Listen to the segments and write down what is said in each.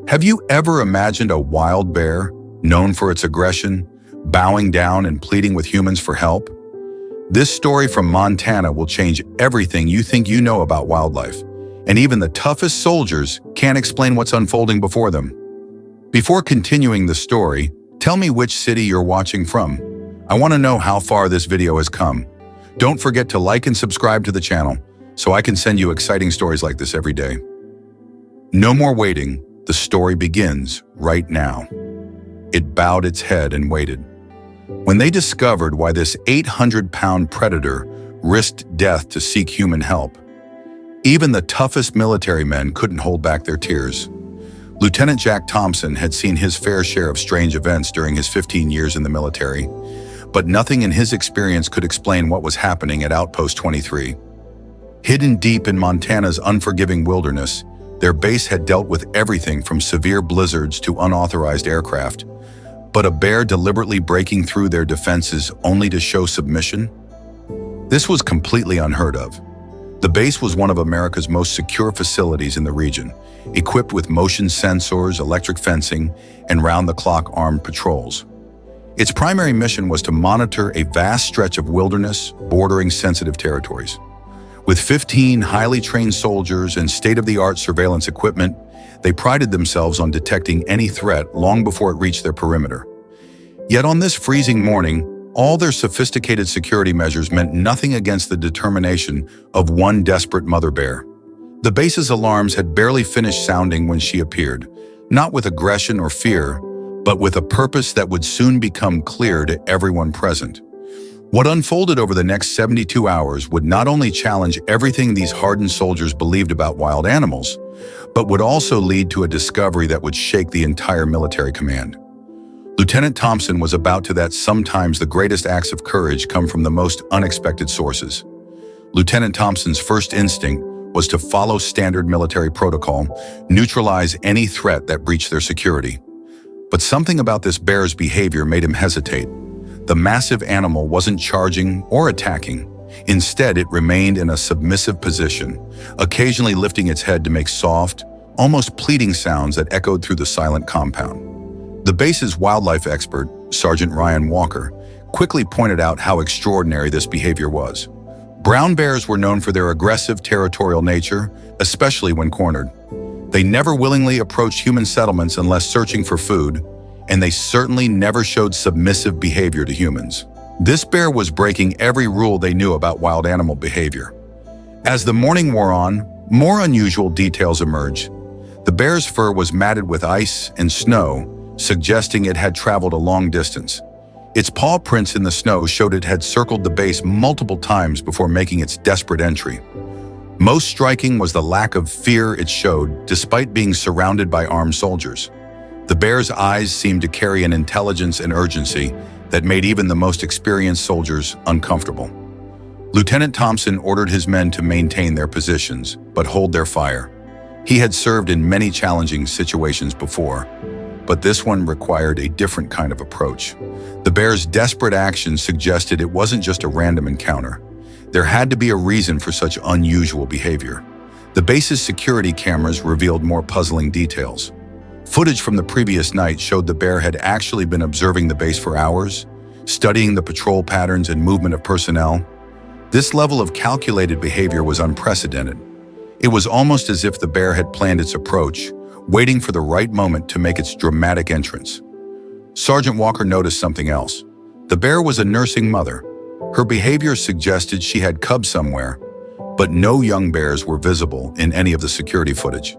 Have you ever imagined a wild bear, known for its aggression, bowing down and pleading with humans for help? This story from Montana will change everything you think you know about wildlife, and even the toughest soldiers can't explain what's unfolding before them. Before continuing the story, tell me which city you're watching from. I want to know how far this video has come. Don't forget to like and subscribe to the channel so I can send you exciting stories like this every day. No more waiting. The story begins right now. It bowed its head and waited. When they discovered why this 800-pound predator risked death to seek human help, even the toughest military men couldn't hold back their tears. Lieutenant Jack Thompson had seen his fair share of strange events during his 15 years in the military, but nothing in his experience could explain what was happening at Outpost 23. Hidden deep in Montana's unforgiving wilderness, their base had dealt with everything from severe blizzards to unauthorized aircraft. But a bear deliberately breaking through their defenses only to show submission? This was completely unheard of. The base was one of America's most secure facilities in the region, equipped with motion sensors, electric fencing, and round-the-clock armed patrols. Its primary mission was to monitor a vast stretch of wilderness bordering sensitive territories. With 15 highly trained soldiers and state-of-the-art surveillance equipment, they prided themselves on detecting any threat long before it reached their perimeter. Yet on this freezing morning, all their sophisticated security measures meant nothing against the determination of one desperate mother bear. The base's alarms had barely finished sounding when she appeared, not with aggression or fear, but with a purpose that would soon become clear to everyone present. What unfolded over the next 72 hours would not only challenge everything these hardened soldiers believed about wild animals, but would also lead to a discovery that would shake the entire military command. Lieutenant Thompson was about to that sometimes the greatest acts of courage come from the most unexpected sources. Lieutenant Thompson's first instinct was to follow standard military protocol, neutralize any threat that breached their security. But something about this bear's behavior made him hesitate. The massive animal wasn't charging or attacking. Instead, it remained in a submissive position, occasionally lifting its head to make soft, almost pleading sounds that echoed through the silent compound. The base's wildlife expert, Sergeant Ryan Walker, quickly pointed out how extraordinary this behavior was. Brown bears were known for their aggressive territorial nature, especially when cornered. They never willingly approached human settlements unless searching for food, and they certainly never showed submissive behavior to humans. This bear was breaking every rule they knew about wild animal behavior. As the morning wore on, more unusual details emerged. The bear's fur was matted with ice and snow, suggesting it had traveled a long distance. Its paw prints in the snow showed it had circled the base multiple times before making its desperate entry. Most striking was the lack of fear it showed despite being surrounded by armed soldiers. The bear's eyes seemed to carry an intelligence and urgency that made even the most experienced soldiers uncomfortable. Lieutenant Thompson ordered his men to maintain their positions, but hold their fire. He had served in many challenging situations before, but this one required a different kind of approach. The bear's desperate actions suggested it wasn't just a random encounter. There had to be a reason for such unusual behavior. The base's security cameras revealed more puzzling details. Footage from the previous night showed the bear had actually been observing the base for hours, studying the patrol patterns and movement of personnel. This level of calculated behavior was unprecedented. It was almost as if the bear had planned its approach, waiting for the right moment to make its dramatic entrance. Sergeant Walker noticed something else. The bear was a nursing mother. Her behavior suggested she had cubs somewhere, but no young bears were visible in any of the security footage.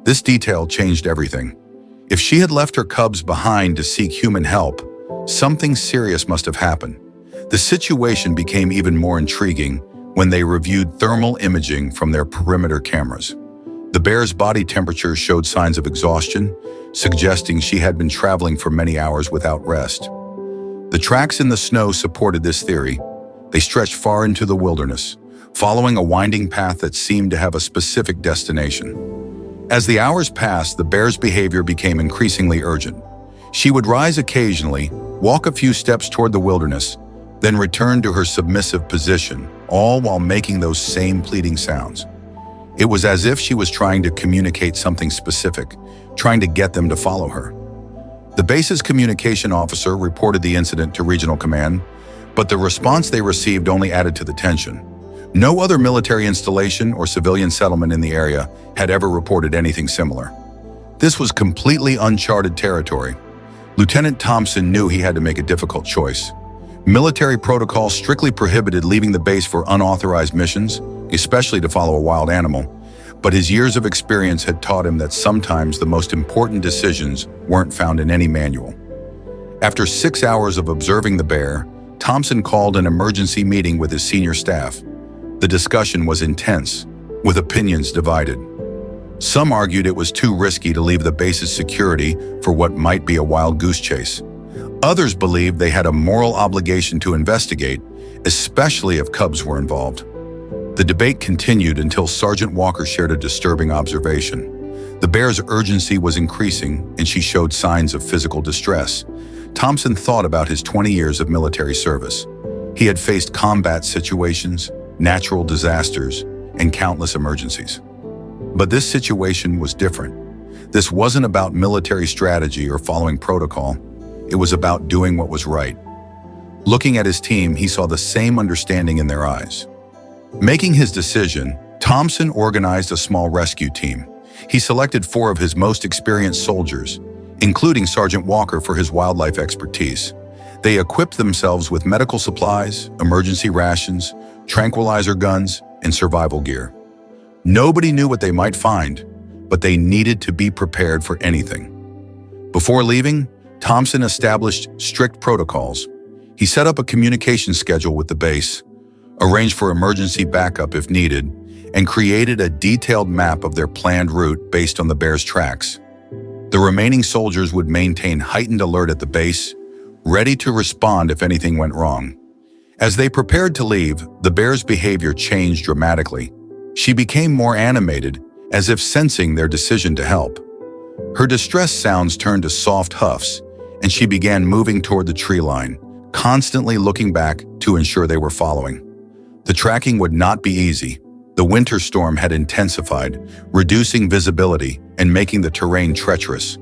This detail changed everything. If she had left her cubs behind to seek human help, something serious must have happened. The situation became even more intriguing when they reviewed thermal imaging from their perimeter cameras. The bear's body temperature showed signs of exhaustion, suggesting she had been traveling for many hours without rest. The tracks in the snow supported this theory. They stretched far into the wilderness, following a winding path that seemed to have a specific destination. As the hours passed, the bear's behavior became increasingly urgent. She would rise occasionally, walk a few steps toward the wilderness, then return to her submissive position, all while making those same pleading sounds. It was as if she was trying to communicate something specific, trying to get them to follow her. The base's communication officer reported the incident to Regional Command, but the response they received only added to the tension. No other military installation or civilian settlement in the area had ever reported anything similar. This was completely uncharted territory. Lieutenant Thompson knew he had to make a difficult choice. Military protocol strictly prohibited leaving the base for unauthorized missions, especially to follow a wild animal, but his years of experience had taught him that sometimes the most important decisions weren't found in any manual. After 6 hours of observing the bear, Thompson called an emergency meeting with his senior staff. The discussion was intense, with opinions divided. Some argued it was too risky to leave the base's security for what might be a wild goose chase. Others believed they had a moral obligation to investigate, especially if cubs were involved. The debate continued until Sergeant Walker shared a disturbing observation. The bear's urgency was increasing, and she showed signs of physical distress. Thompson thought about his 20 years of military service. He had faced combat situations, natural disasters, and countless emergencies. But this situation was different. This wasn't about military strategy or following protocol. It was about doing what was right. Looking at his team, he saw the same understanding in their eyes. Making his decision, Thompson organized a small rescue team. He selected 4 of his most experienced soldiers, including Sergeant Walker for his wildlife expertise. They equipped themselves with medical supplies, emergency rations, tranquilizer guns, and survival gear. Nobody knew what they might find, but they needed to be prepared for anything. Before leaving, Thompson established strict protocols. He set up a communication schedule with the base, arranged for emergency backup if needed, and created a detailed map of their planned route based on the bear's tracks. The remaining soldiers would maintain heightened alert at the base, ready to respond if anything went wrong. As they prepared to leave, the bear's behavior changed dramatically. She became more animated, as if sensing their decision to help. Her distress sounds turned to soft huffs, and she began moving toward the tree line, constantly looking back to ensure they were following. The tracking would not be easy. The winter storm had intensified, reducing visibility and making the terrain treacherous.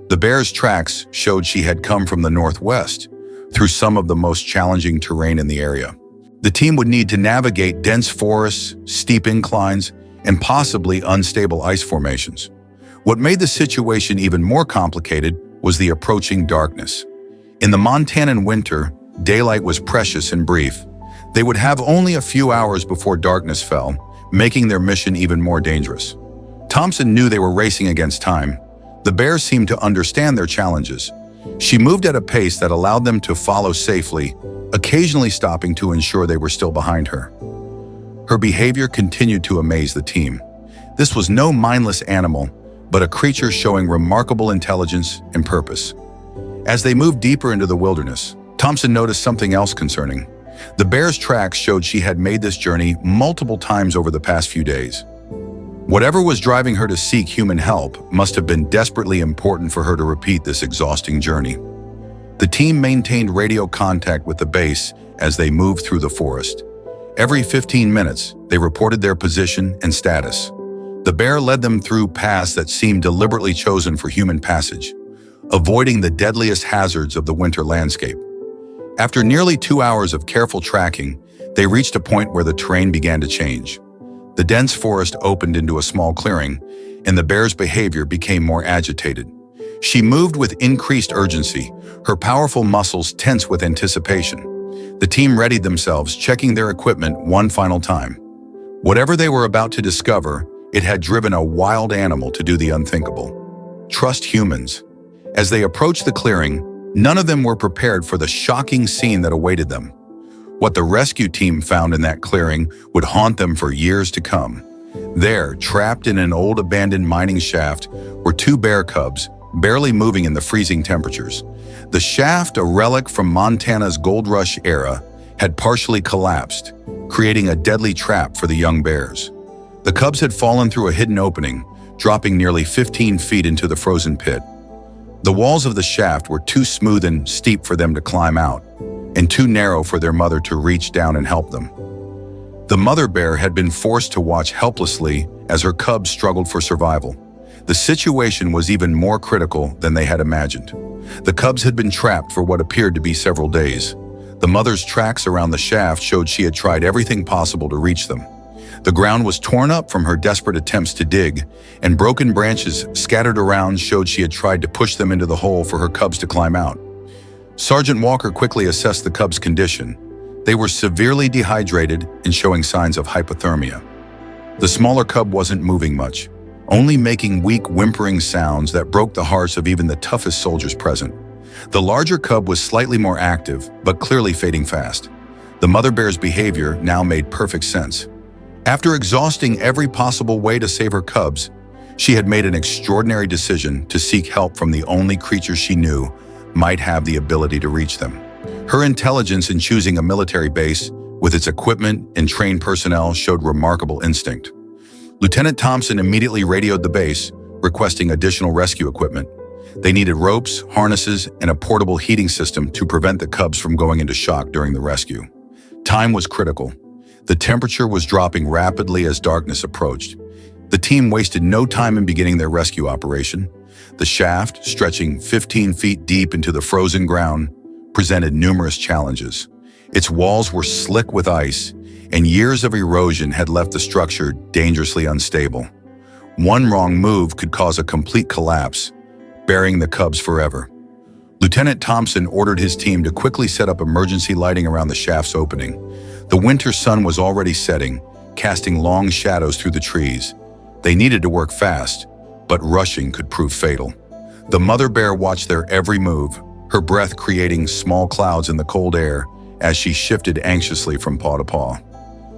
The bear's tracks showed she had come from the northwest, through some of the most challenging terrain in the area. The team would need to navigate dense forests, steep inclines, and possibly unstable ice formations. What made the situation even more complicated was the approaching darkness. In the Montanan winter, daylight was precious and brief. They would have only a few hours before darkness fell, making their mission even more dangerous. Thompson knew they were racing against time. The bear seemed to understand their challenges. She moved at a pace that allowed them to follow safely, occasionally stopping to ensure they were still behind her. Her behavior continued to amaze the team. This was no mindless animal, but a creature showing remarkable intelligence and purpose. As they moved deeper into the wilderness, Thompson noticed something else concerning. The bear's tracks showed she had made this journey multiple times over the past few days. Whatever was driving her to seek human help must have been desperately important for her to repeat this exhausting journey. The team maintained radio contact with the base as they moved through the forest. Every 15 minutes, they reported their position and status. The bear led them through paths that seemed deliberately chosen for human passage, avoiding the deadliest hazards of the winter landscape. After nearly 2 hours of careful tracking, they reached a point where the terrain began to change. The dense forest opened into a small clearing, and the bear's behavior became more agitated. She moved with increased urgency, her powerful muscles tense with anticipation. The team readied themselves, checking their equipment one final time. Whatever they were about to discover, it had driven a wild animal to do the unthinkable. Trust humans. As they approached the clearing, none of them were prepared for the shocking scene that awaited them. What the rescue team found in that clearing would haunt them for years to come. There, trapped in an old abandoned mining shaft, were 2 bear cubs, barely moving in the freezing temperatures. The shaft, a relic from Montana's gold rush era, had partially collapsed, creating a deadly trap for the young bears. The cubs had fallen through a hidden opening, dropping nearly 15 feet into the frozen pit. The walls of the shaft were too smooth and steep for them to climb out, and too narrow for their mother to reach down and help them. The mother bear had been forced to watch helplessly as her cubs struggled for survival. The situation was even more critical than they had imagined. The cubs had been trapped for what appeared to be several days. The mother's tracks around the shaft showed she had tried everything possible to reach them. The ground was torn up from her desperate attempts to dig, and broken branches scattered around showed she had tried to push them into the hole for her cubs to climb out. Sergeant Walker quickly assessed the cubs' condition. They were severely dehydrated and showing signs of hypothermia. The smaller cub wasn't moving much, only making weak, whimpering sounds that broke the hearts of even the toughest soldiers present. The larger cub was slightly more active, but clearly fading fast. The mother bear's behavior now made perfect sense. After exhausting every possible way to save her cubs, she had made an extraordinary decision to seek help from the only creature she knew might have the ability to reach them. Her intelligence in choosing a military base with its equipment and trained personnel showed remarkable instinct. Lieutenant Thompson immediately radioed the base, requesting additional rescue equipment. They needed ropes, harnesses, and a portable heating system to prevent the cubs from going into shock during the rescue. Time was critical. The temperature was dropping rapidly as darkness approached. The team wasted no time in beginning their rescue operation. The shaft, stretching 15 feet deep into the frozen ground, presented numerous challenges. Its walls were slick with ice, and years of erosion had left the structure dangerously unstable. One wrong move could cause a complete collapse, burying the cubs forever. Lieutenant Thompson ordered his team to quickly set up emergency lighting around the shaft's opening. The winter sun was already setting, casting long shadows through the trees. They needed to work fast, but rushing could prove fatal. The mother bear watched their every move, her breath creating small clouds in the cold air as she shifted anxiously from paw to paw.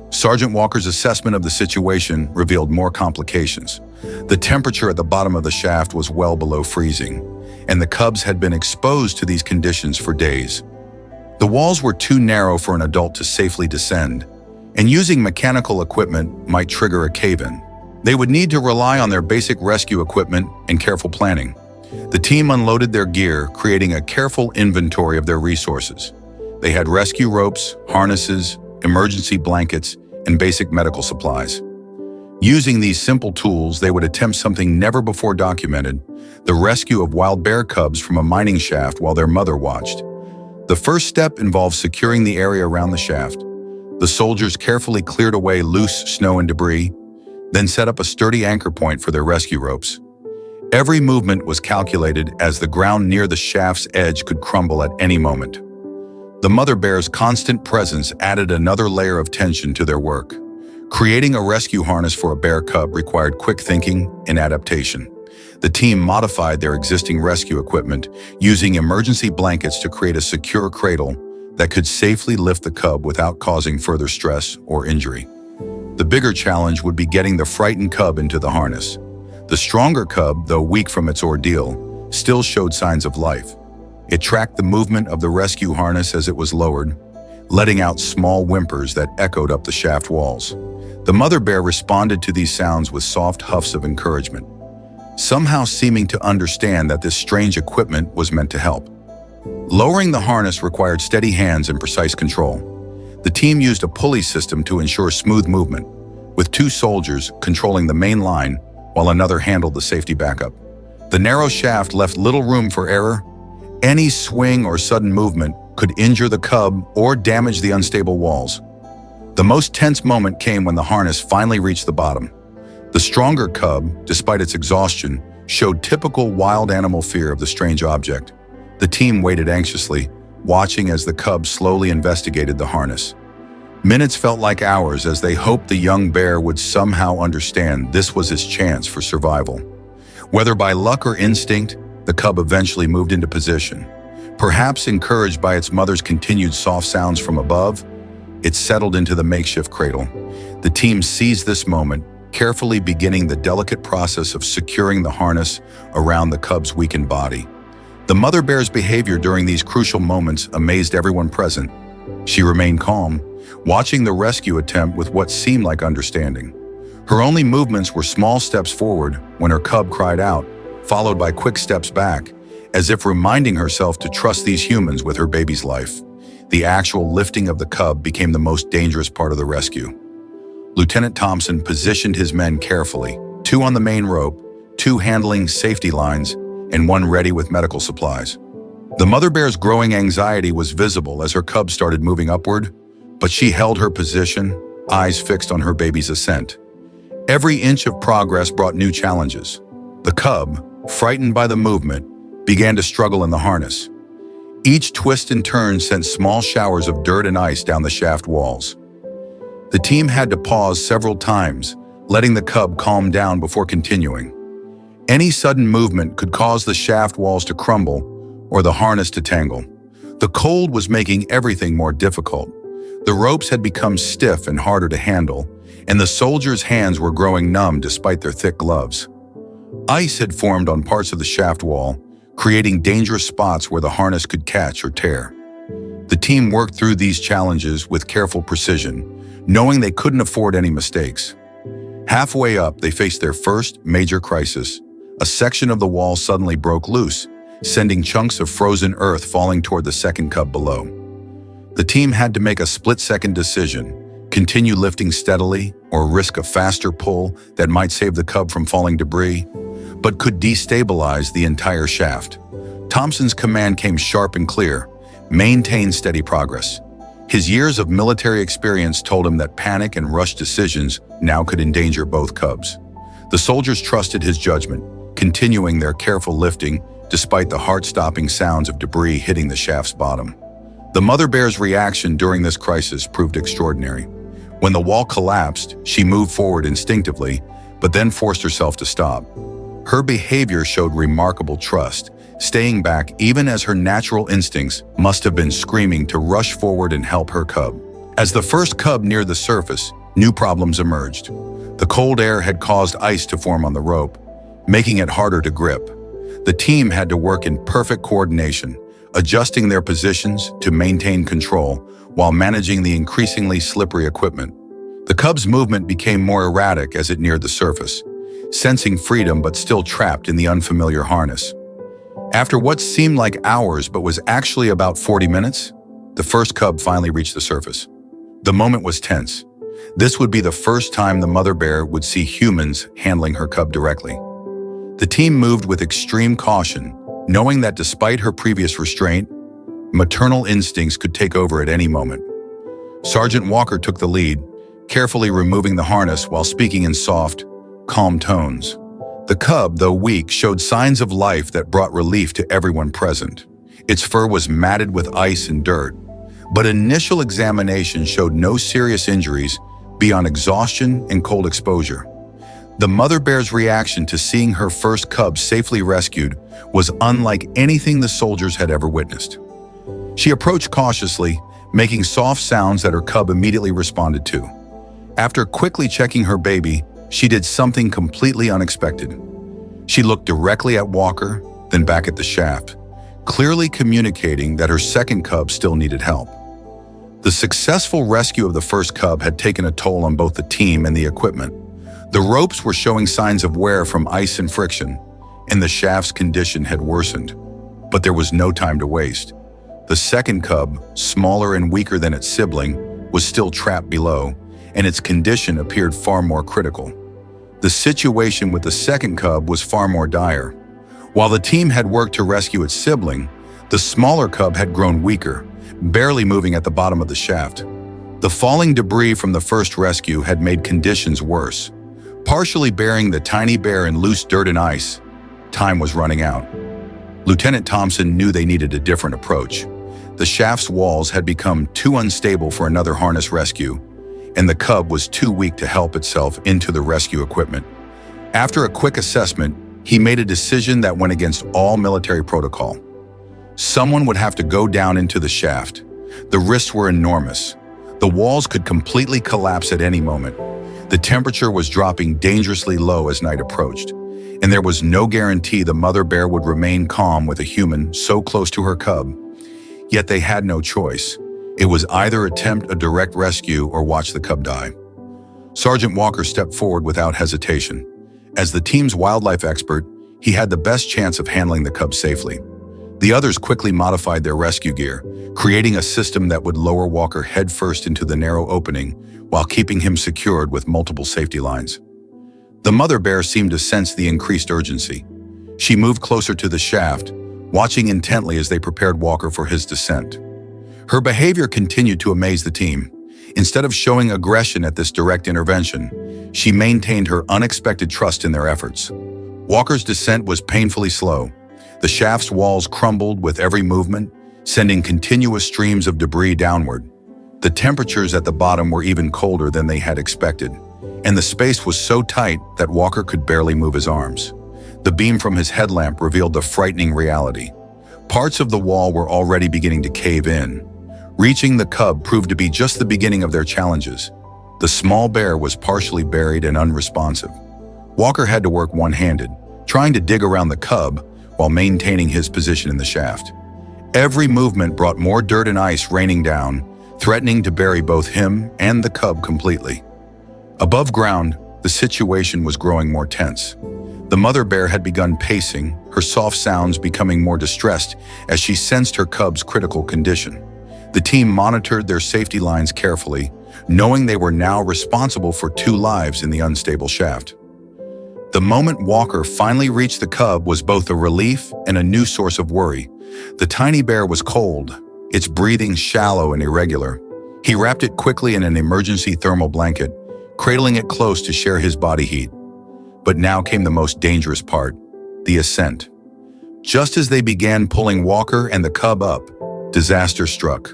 Sergeant Walker's assessment of the situation revealed more complications. The temperature at the bottom of the shaft was well below freezing, and the cubs had been exposed to these conditions for days. The walls were too narrow for an adult to safely descend, and using mechanical equipment might trigger a cave-in. They would need to rely on their basic rescue equipment and careful planning. The team unloaded their gear, creating a careful inventory of their resources. They had rescue ropes, harnesses, emergency blankets, and basic medical supplies. Using these simple tools, they would attempt something never before documented: the rescue of wild bear cubs from a mining shaft while their mother watched. The first step involved securing the area around the shaft. The soldiers carefully cleared away loose snow and debris, then set up a sturdy anchor point for their rescue ropes. Every movement was calculated, as the ground near the shaft's edge could crumble at any moment. The mother bear's constant presence added another layer of tension to their work. Creating a rescue harness for a bear cub required quick thinking and adaptation. The team modified their existing rescue equipment, using emergency blankets to create a secure cradle that could safely lift the cub without causing further stress or injury. The bigger challenge would be getting the frightened cub into the harness. The stronger cub, though weak from its ordeal, still showed signs of life. It tracked the movement of the rescue harness as it was lowered, letting out small whimpers that echoed up the shaft walls. The mother bear responded to these sounds with soft huffs of encouragement, somehow seeming to understand that this strange equipment was meant to help. Lowering the harness required steady hands and precise control. The team used a pulley system to ensure smooth movement, with two soldiers controlling the main line while another handled the safety backup. The narrow shaft left little room for error. Any swing or sudden movement could injure the cub or damage the unstable walls. The most tense moment came when the harness finally reached the bottom. The stronger cub, despite its exhaustion, showed typical wild animal fear of the strange object. The team waited anxiously, watching as the cub slowly investigated the harness. Minutes felt like hours as they hoped the young bear would somehow understand this was his chance for survival. Whether by luck or instinct, the cub eventually moved into position. Perhaps encouraged by its mother's continued soft sounds from above, it settled into the makeshift cradle. The team seized this moment, carefully beginning the delicate process of securing the harness around the cub's weakened body. The mother bear's behavior during these crucial moments amazed everyone present. She remained calm, watching the rescue attempt with what seemed like understanding. Her only movements were small steps forward when her cub cried out, followed by quick steps back, as if reminding herself to trust these humans with her baby's life. The actual lifting of the cub became the most dangerous part of the rescue. Lieutenant Thompson positioned his men carefully, 2 on the main rope, 2 handling safety lines, and 1 ready with medical supplies. The mother bear's growing anxiety was visible as her cub started moving upward, but she held her position, eyes fixed on her baby's ascent. Every inch of progress brought new challenges. The cub, frightened by the movement, began to struggle in the harness. Each twist and turn sent small showers of dirt and ice down the shaft walls. The team had to pause several times, letting the cub calm down before continuing. Any sudden movement could cause the shaft walls to crumble or the harness to tangle. The cold was making everything more difficult. The ropes had become stiff and harder to handle, and the soldiers' hands were growing numb despite their thick gloves. Ice had formed on parts of the shaft wall, creating dangerous spots where the harness could catch or tear. The team worked through these challenges with careful precision, knowing they couldn't afford any mistakes. Halfway up, they faced their first major crisis. A section of the wall suddenly broke loose, sending chunks of frozen earth falling toward the second cub below. The team had to make a split-second decision: continue lifting steadily or risk a faster pull that might save the cub from falling debris, but could destabilize the entire shaft. Thompson's command came sharp and clear: maintain steady progress. His years of military experience told him that panic and rush decisions now could endanger both cubs. The soldiers trusted his judgment, continuing their careful lifting despite the heart-stopping sounds of debris hitting the shaft's bottom. The mother bear's reaction during this crisis proved extraordinary. When the wall collapsed, she moved forward instinctively, but then forced herself to stop. Her behavior showed remarkable trust, staying back even as her natural instincts must have been screaming to rush forward and help her cub. As the first cub neared the surface, new problems emerged. The cold air had caused ice to form on the rope, making it harder to grip. The team had to work in perfect coordination, adjusting their positions to maintain control while managing the increasingly slippery equipment. The cub's movement became more erratic as it neared the surface, sensing freedom but still trapped in the unfamiliar harness. After what seemed like hours but was actually about 40 minutes, the first cub finally reached the surface. The moment was tense. This would be the first time the mother bear would see humans handling her cub directly. The team moved with extreme caution, knowing that despite her previous restraint, maternal instincts could take over at any moment. Sergeant Walker took the lead, carefully removing the harness while speaking in soft, calm tones. The cub, though weak, showed signs of life that brought relief to everyone present. Its fur was matted with ice and dirt, but initial examination showed no serious injuries beyond exhaustion and cold exposure. The mother bear's reaction to seeing her first cub safely rescued was unlike anything the soldiers had ever witnessed. She approached cautiously, making soft sounds that her cub immediately responded to. After quickly checking her baby, she did something completely unexpected. She looked directly at Walker, then back at the shaft, clearly communicating that her second cub still needed help. The successful rescue of the first cub had taken a toll on both the team and the equipment. The ropes were showing signs of wear from ice and friction, and the shaft's condition had worsened. But there was no time to waste. The second cub, smaller and weaker than its sibling, was still trapped below, and its condition appeared far more critical. The situation with the second cub was far more dire. While the team had worked to rescue its sibling, the smaller cub had grown weaker, barely moving at the bottom of the shaft. The falling debris from the first rescue had made conditions worse. Partially burying the tiny bear in loose dirt and ice, time was running out. Lieutenant Thompson knew they needed a different approach. The shaft's walls had become too unstable for another harness rescue, and the cub was too weak to help itself into the rescue equipment. After a quick assessment, he made a decision that went against all military protocol. Someone would have to go down into the shaft. The risks were enormous. The walls could completely collapse at any moment. The temperature was dropping dangerously low as night approached, and there was no guarantee the mother bear would remain calm with a human so close to her cub. Yet they had no choice. It was either attempt a direct rescue or watch the cub die. Sergeant Walker stepped forward without hesitation. As the team's wildlife expert, he had the best chance of handling the cub safely. The others quickly modified their rescue gear, creating a system that would lower Walker headfirst into the narrow opening while keeping him secured with multiple safety lines. The mother bear seemed to sense the increased urgency. She moved closer to the shaft, watching intently as they prepared Walker for his descent. Her behavior continued to amaze the team. Instead of showing aggression at this direct intervention, she maintained her unexpected trust in their efforts. Walker's descent was painfully slow. The shaft's walls crumbled with every movement, sending continuous streams of debris downward. The temperatures at the bottom were even colder than they had expected, and the space was so tight that Walker could barely move his arms. The beam from his headlamp revealed the frightening reality. Parts of the wall were already beginning to cave in. Reaching the cub proved to be just the beginning of their challenges. The small bear was partially buried and unresponsive. Walker had to work one-handed, trying to dig around the cub while maintaining his position in the shaft. Every movement brought more dirt and ice raining down, threatening to bury both him and the cub completely. Above ground, the situation was growing more tense. The mother bear had begun pacing, her soft sounds becoming more distressed as she sensed her cub's critical condition. The team monitored their safety lines carefully, knowing they were now responsible for 2 lives in the unstable shaft. The moment Walker finally reached the cub was both a relief and a new source of worry. The tiny bear was cold, its breathing shallow and irregular. He wrapped it quickly in an emergency thermal blanket, cradling it close to share his body heat. But now came the most dangerous part, the ascent. Just as they began pulling Walker and the cub up, disaster struck.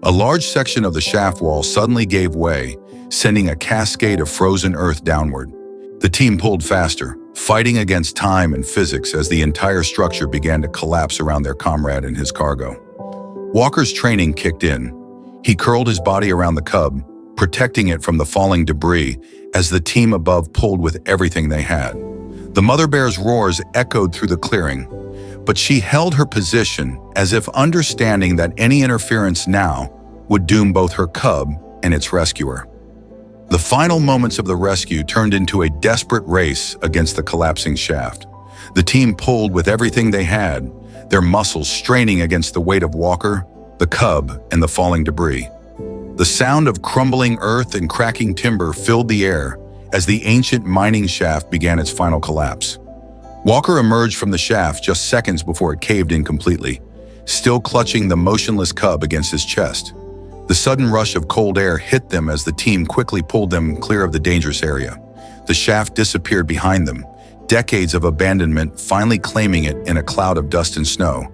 A large section of the shaft wall suddenly gave way, sending a cascade of frozen earth downward. The team pulled faster, fighting against time and physics as the entire structure began to collapse around their comrade and his cargo. Walker's training kicked in. He curled his body around the cub, protecting it from the falling debris as the team above pulled with everything they had. The mother bear's roars echoed through the clearing, but she held her position as if understanding that any interference now would doom both her cub and its rescuer. The final moments of the rescue turned into a desperate race against the collapsing shaft. The team pulled with everything they had, their muscles straining against the weight of Walker, the cub, and the falling debris. The sound of crumbling earth and cracking timber filled the air as the ancient mining shaft began its final collapse. Walker emerged from the shaft just seconds before it caved in completely, still clutching the motionless cub against his chest. The sudden rush of cold air hit them as the team quickly pulled them clear of the dangerous area. The shaft disappeared behind them, decades of abandonment finally claiming it in a cloud of dust and snow.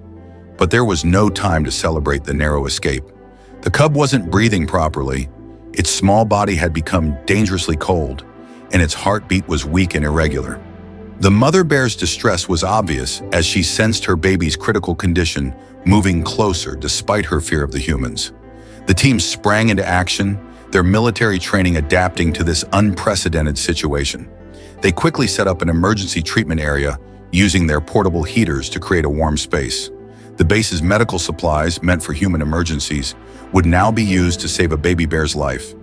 But there was no time to celebrate the narrow escape. The cub wasn't breathing properly, its small body had become dangerously cold, and its heartbeat was weak and irregular. The mother bear's distress was obvious as she sensed her baby's critical condition moving closer despite her fear of the humans. The team sprang into action, their military training adapting to this unprecedented situation. They quickly set up an emergency treatment area, using their portable heaters to create a warm space. The base's medical supplies, meant for human emergencies, would now be used to save a baby bear's life.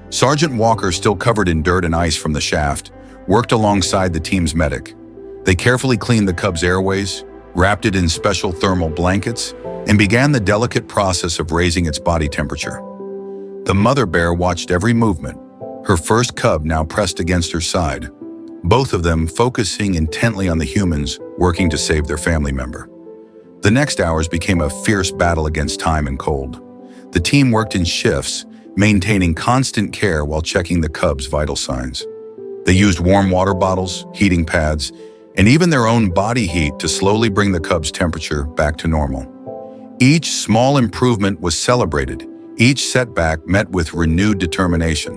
Sergeant Walker, still covered in dirt and ice from the shaft, worked alongside the team's medic. They carefully cleaned the cub's airways, wrapped it in special thermal blankets, and began the delicate process of raising its body temperature. The mother bear watched every movement, her first cub now pressed against her side, both of them focusing intently on the humans working to save their family member. The next hours became a fierce battle against time and cold. The team worked in shifts, maintaining constant care while checking the cub's vital signs. They used warm water bottles, heating pads, and even their own body heat to slowly bring the cub's temperature back to normal. Each small improvement was celebrated, each setback met with renewed determination.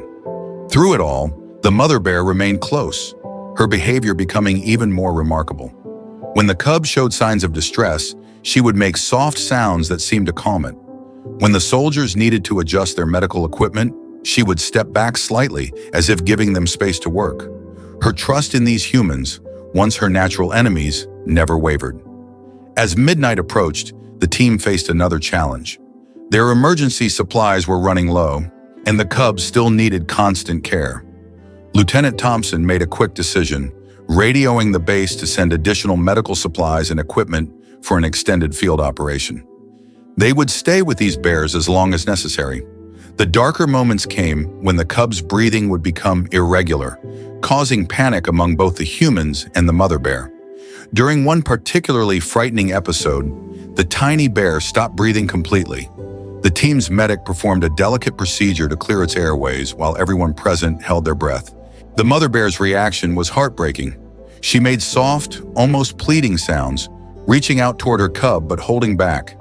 Through it all, the mother bear remained close, her behavior becoming even more remarkable. When the cub showed signs of distress, she would make soft sounds that seemed to calm it. When the soldiers needed to adjust their medical equipment, she would step back slightly, as if giving them space to work. Her trust in these humans, once her natural enemies, never wavered. As midnight approached, the team faced another challenge. Their emergency supplies were running low, and the cubs still needed constant care. Lieutenant Thompson made a quick decision, radioing the base to send additional medical supplies and equipment for an extended field operation. They would stay with these bears as long as necessary. The darker moments came when the cubs' breathing would become irregular, causing panic among both the humans and the mother bear. During one particularly frightening episode, the tiny bear stopped breathing completely. The team's medic performed a delicate procedure to clear its airways while everyone present held their breath. The mother bear's reaction was heartbreaking. She made soft, almost pleading sounds, reaching out toward her cub but holding back,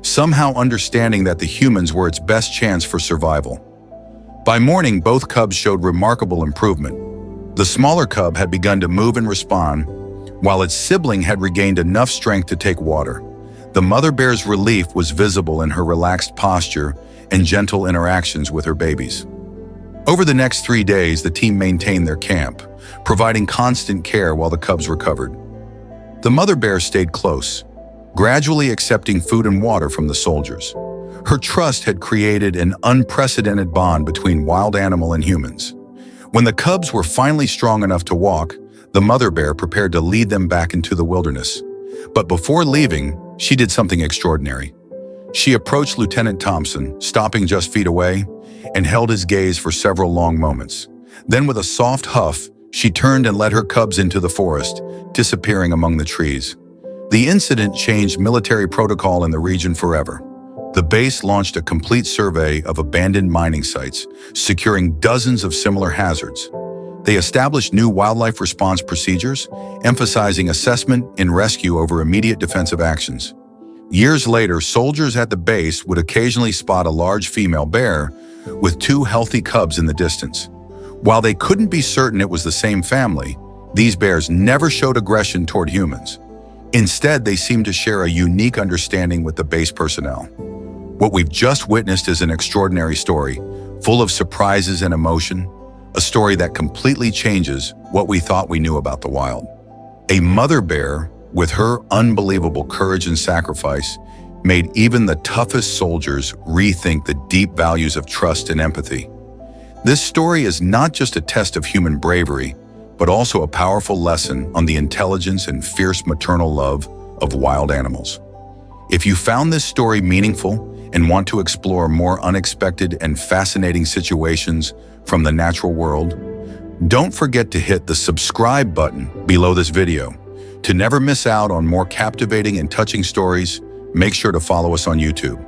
somehow understanding that the humans were its best chance for survival. By morning, both cubs showed remarkable improvement. The smaller cub had begun to move and respond, while its sibling had regained enough strength to take water. The mother bear's relief was visible in her relaxed posture and gentle interactions with her babies. Over the next 3 days, the team maintained their camp, providing constant care while the cubs recovered. The mother bear stayed close, gradually accepting food and water from the soldiers. Her trust had created an unprecedented bond between wild animal and humans. When the cubs were finally strong enough to walk, the mother bear prepared to lead them back into the wilderness. But before leaving, she did something extraordinary. She approached Lieutenant Thompson, stopping just feet away, and held his gaze for several long moments. Then with a soft huff, she turned and led her cubs into the forest, disappearing among the trees. The incident changed military protocol in the region forever. The base launched a complete survey of abandoned mining sites, securing dozens of similar hazards. They established new wildlife response procedures, emphasizing assessment and rescue over immediate defensive actions. Years later, soldiers at the base would occasionally spot a large female bear with 2 healthy cubs in the distance. While they couldn't be certain it was the same family, these bears never showed aggression toward humans. Instead, they seemed to share a unique understanding with the base personnel. What we've just witnessed is an extraordinary story, full of surprises and emotion, a story that completely changes what we thought we knew about the wild. A mother bear, with her unbelievable courage and sacrifice, made even the toughest soldiers rethink the deep values of trust and empathy. This story is not just a test of human bravery, but also a powerful lesson on the intelligence and fierce maternal love of wild animals. If you found this story meaningful and want to explore more unexpected and fascinating situations from the natural world, don't forget to hit the subscribe button below this video. To never miss out on more captivating and touching stories, make sure to follow us on YouTube.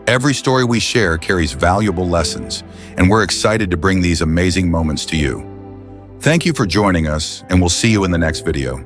Every story we share carries valuable lessons, and we're excited to bring these amazing moments to you. Thank you for joining us, and we'll see you in the next video.